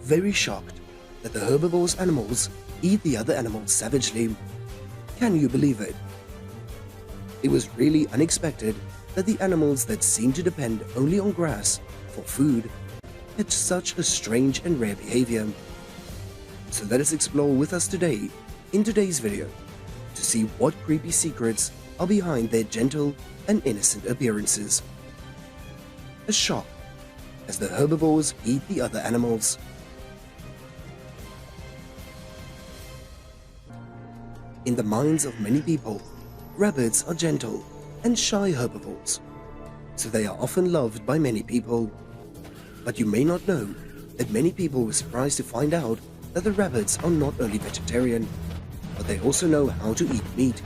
very shocked that the herbivorous animals eat the other animals savagely. Can you believe it? It was really unexpected that the animals that seem to depend only on grass for food had such a strange and rare behavior. So let us explore with us today in today's video to see what creepy secrets are behind their gentle and innocent appearances. A shock as the herbivores eat the other animals. In the minds of many people, rabbits are gentle and shy herbivores, so they are often loved by many people. But you may not know that many people were surprised to find out that the rabbits are not only vegetarian, but they also know how to eat meat,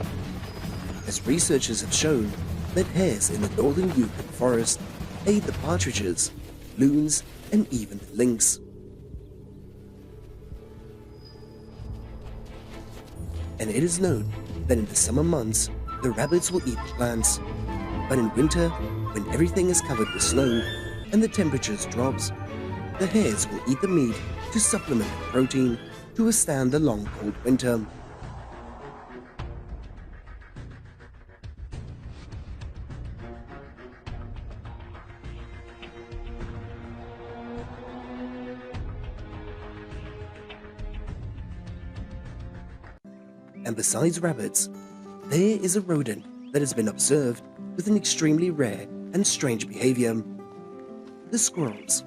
as researchers have shown that hares in the northern Yukon forest ate the partridges, loons, and even the lynx. And it is known that in the summer months, the rabbits will eat plants, but in winter, when everything is covered with snow and the temperatures drops, the hares will eat the meat to supplement the protein to withstand the long cold winter. And besides rabbits, there is a rodent that has been observed with an extremely rare and strange behavior: the squirrels.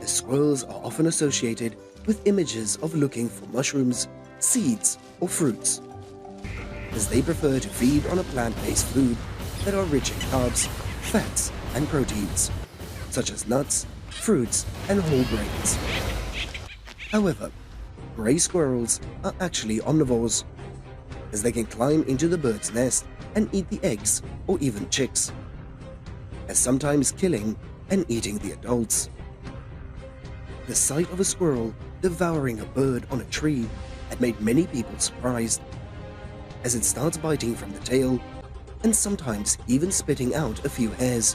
The squirrels are often associated with images of looking for mushrooms, seeds, or fruits, as they prefer to feed on a plant-based food that are rich in carbs, fats, and proteins, such as nuts, fruits, and whole grains. However, gray squirrels are actually omnivores, as they can climb into the bird's nest and eat the eggs or even chicks, as sometimes killing and eating the adults. The sight of a squirrel devouring a bird on a tree had made many people surprised, as it starts biting from the tail and sometimes even spitting out a few hairs,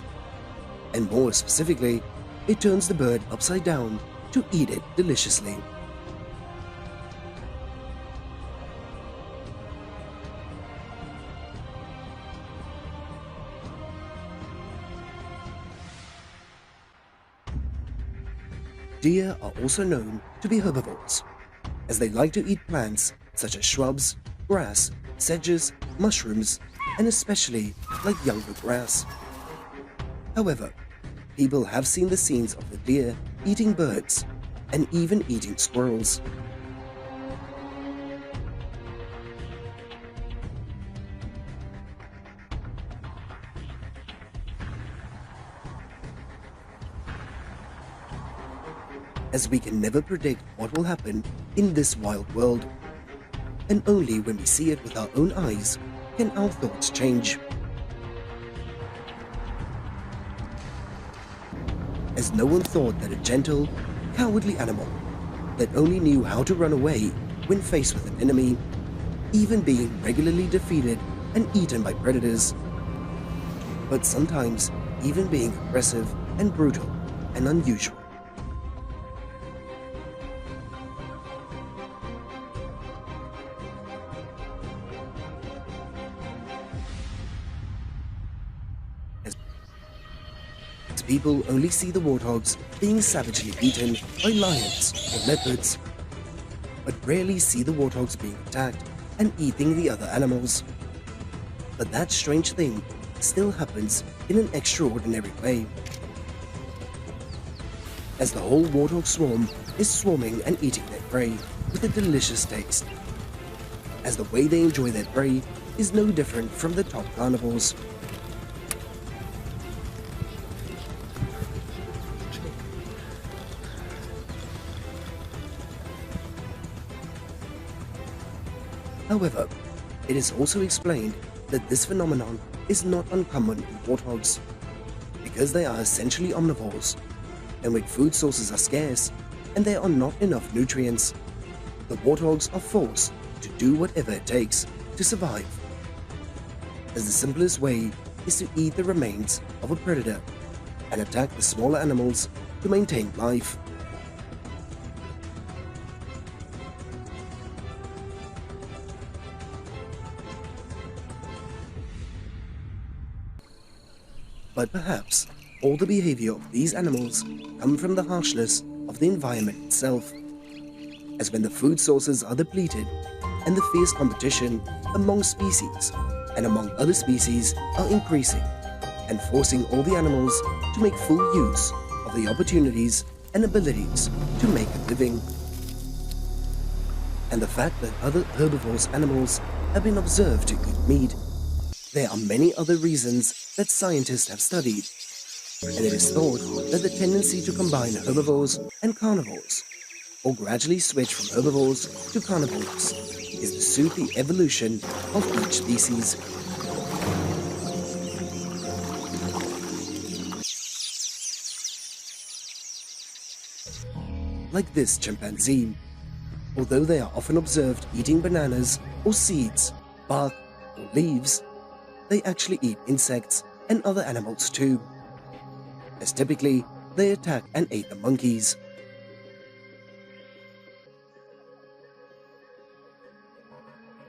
and more specifically, it turns the bird upside down to eat it deliciously. Deer are also known to be herbivores, as they like to eat plants such as shrubs, grass, sedges, mushrooms, and especially like younger grass. However, people have seen the scenes of the deer eating birds and even eating squirrels. As we can never predict what will happen in this wild world, and only when we see it with our own eyes can our thoughts change. As no one thought that a gentle, cowardly animal that only knew how to run away when faced with an enemy, even being regularly defeated and eaten by predators, but sometimes even being aggressive and brutal and unusual. People only see the warthogs being savagely beaten by lions or leopards, but rarely see the warthogs being attacked and eating the other animals. But that strange thing still happens in an extraordinary way, as the whole warthog swarm is swarming and eating their prey with a delicious taste, as the way they enjoy their prey is no different from the top carnivores. However, it is also explained that this phenomenon is not uncommon in warthogs, because they are essentially omnivores, and when food sources are scarce and there are not enough nutrients, the warthogs are forced to do whatever it takes to survive, as the simplest way is to eat the remains of a predator and attack the smaller animals to maintain life. But perhaps all the behavior of these animals come from the harshness of the environment itself, as when the food sources are depleted and the fierce competition among species and among other species are increasing and forcing all the animals to make full use of the opportunities and abilities to make a living. And the fact that other herbivorous animals have been observed to eat meat, there are many other reasons that scientists have studied, and it is thought that the tendency to combine herbivores and carnivores, or gradually switch from herbivores to carnivores, is to suit the evolution of each species. Like this chimpanzee, although they are often observed eating bananas or seeds, bark or leaves, they actually eat insects and other animals too, as typically they attack and ate the monkeys.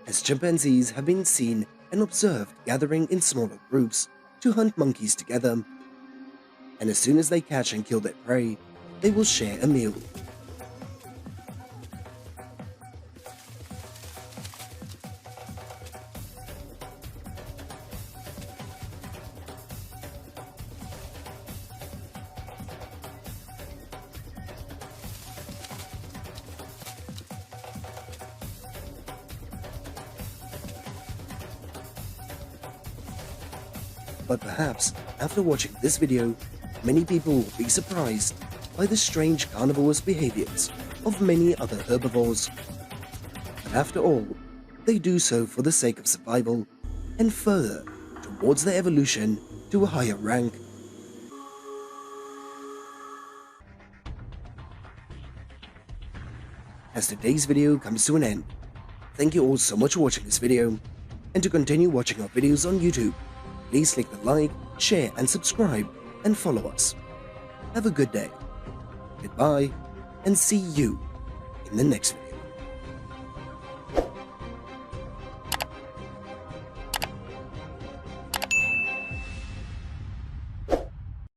As chimpanzees have been seen and observed gathering in smaller groups to hunt monkeys together, and as soon as they catch and kill their prey, they will share a meal. But perhaps, after watching this video, many people will be surprised by the strange carnivorous behaviors of many other herbivores. But after all, they do so for the sake of survival and further towards their evolution to a higher rank. As today's video comes to an end, thank you all so much for watching this video, and to continue watching our videos on YouTube, please click the like, share and subscribe and follow us. Have a good day, goodbye, and see you in the next video.